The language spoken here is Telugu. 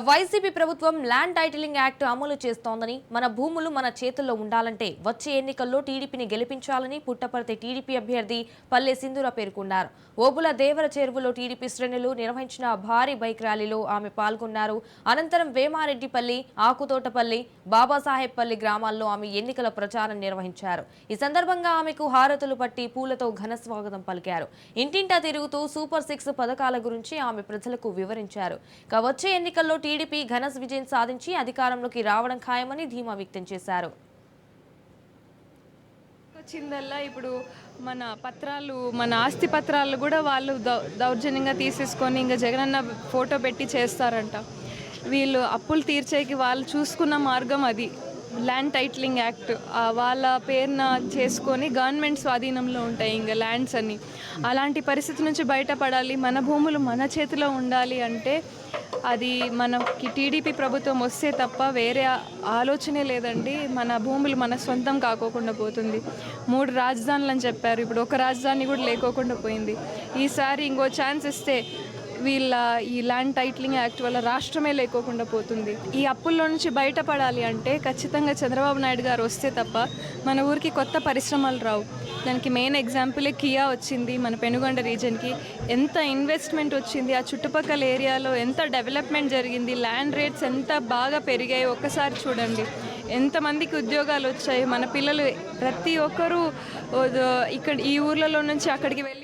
వైసీపీ ప్రభుత్వం ల్యాండ్ టైటిలింగ్ యాక్ట్ అమలు చేస్తోందని, మన భూములు మన చేతుల్లో ఉండాలంటే వచ్చే ఎన్నికల్లో టీడీపీని గెలిపించాలని పుట్టపర్తి టీడీపీ అభ్యర్థి పల్లె సింధూర పేర్కొన్నారు. ఓబుల దేవర చెరువులో టీడీపీ శ్రేణులు నిర్వహించిన భారీ బైక్ ర్యాలీలో ఆమె పాల్గొన్నారు. అనంతరం వేమారెడ్డిపల్లి, ఆకుతోటపల్లి, బాబాసాహెబ్పల్లి గ్రామాల్లో ఆమె ఎన్నికల ప్రచారం నిర్వహించారు. ఈ సందర్భంగా ఆమెకు హారతులు పట్టి పూలతో ఘన స్వాగతం పలికారు. ఇంటింటా తిరుగుతూ సూపర్ 6 పథకాల గురించి ఆమె ప్రజలకు వివరించారు. వచ్చే ఎన్నికల్లో టీడీపీ ఘన విజయం సాధించి అధికారంలోకి రావడం ఖాయమని ధీమా వ్యక్తం చేశారు. వచ్చిందల్లా ఇప్పుడు మన పత్రాలు, మన ఆస్తి పత్రాలు కూడా వాళ్ళు దౌర్జన్యంగా తీసేసుకొని ఇంకా జగనన్న ఫోటో పెట్టి చేస్తారంట. వీళ్ళు అప్పులు తీర్చేకి వాళ్ళు చూసుకున్న మార్గం అది ల్యాండ్ టైటిలింగ్ యాక్ట్. వాళ్ళ పేరున చేసుకొని గవర్నమెంట్ స్వాధీనంలో ఉంటాయి ఇంకా ల్యాండ్స్ అన్ని. అలాంటి పరిస్థితి నుంచి బయటపడాలి, మన భూములు మన చేతిలో ఉండాలి అంటే అది మనకి టీడీపీ ప్రభుత్వం వస్తే తప్ప వేరే ఆలోచనే లేదండి. మన భూములు మన సొంతం కాకోకుండా పోతుంది. 3 రాజధానులు అని చెప్పారు, ఇప్పుడు ఒక రాజధాని కూడా లేకోకుండా పోయింది. ఈసారి ఇంకో ఛాన్స్ ఇస్తే ఈ ల్యాండ్ టైటిలింగ్ యాక్ట్ వల్ల రాష్ట్రమే లేకోకుండా పోతుంది. ఈ అప్పుల్లో నుంచి బయటపడాలి అంటే ఖచ్చితంగా చంద్రబాబు నాయుడు గారు వస్తే తప్ప మన ఊరికి కొత్త పరిశ్రమలు రావు. దానికి మెయిన్ ఎగ్జాంపులే కియా వచ్చింది మన పెనుగొండ రీజన్కి. ఎంత ఇన్వెస్ట్మెంట్ వచ్చింది, ఆ చుట్టుపక్కల ఏరియాలో ఎంత డెవలప్మెంట్ జరిగింది, ల్యాండ్ రేట్స్ ఎంత బాగా పెరిగాయి ఒక్కసారి చూడండి. ఎంతమందికి ఉద్యోగాలు వచ్చాయి. మన పిల్లలు ప్రతి ఒక్కరూ ఇక్కడ ఈ ఊర్లలో నుంచి అక్కడికి వెళ్ళి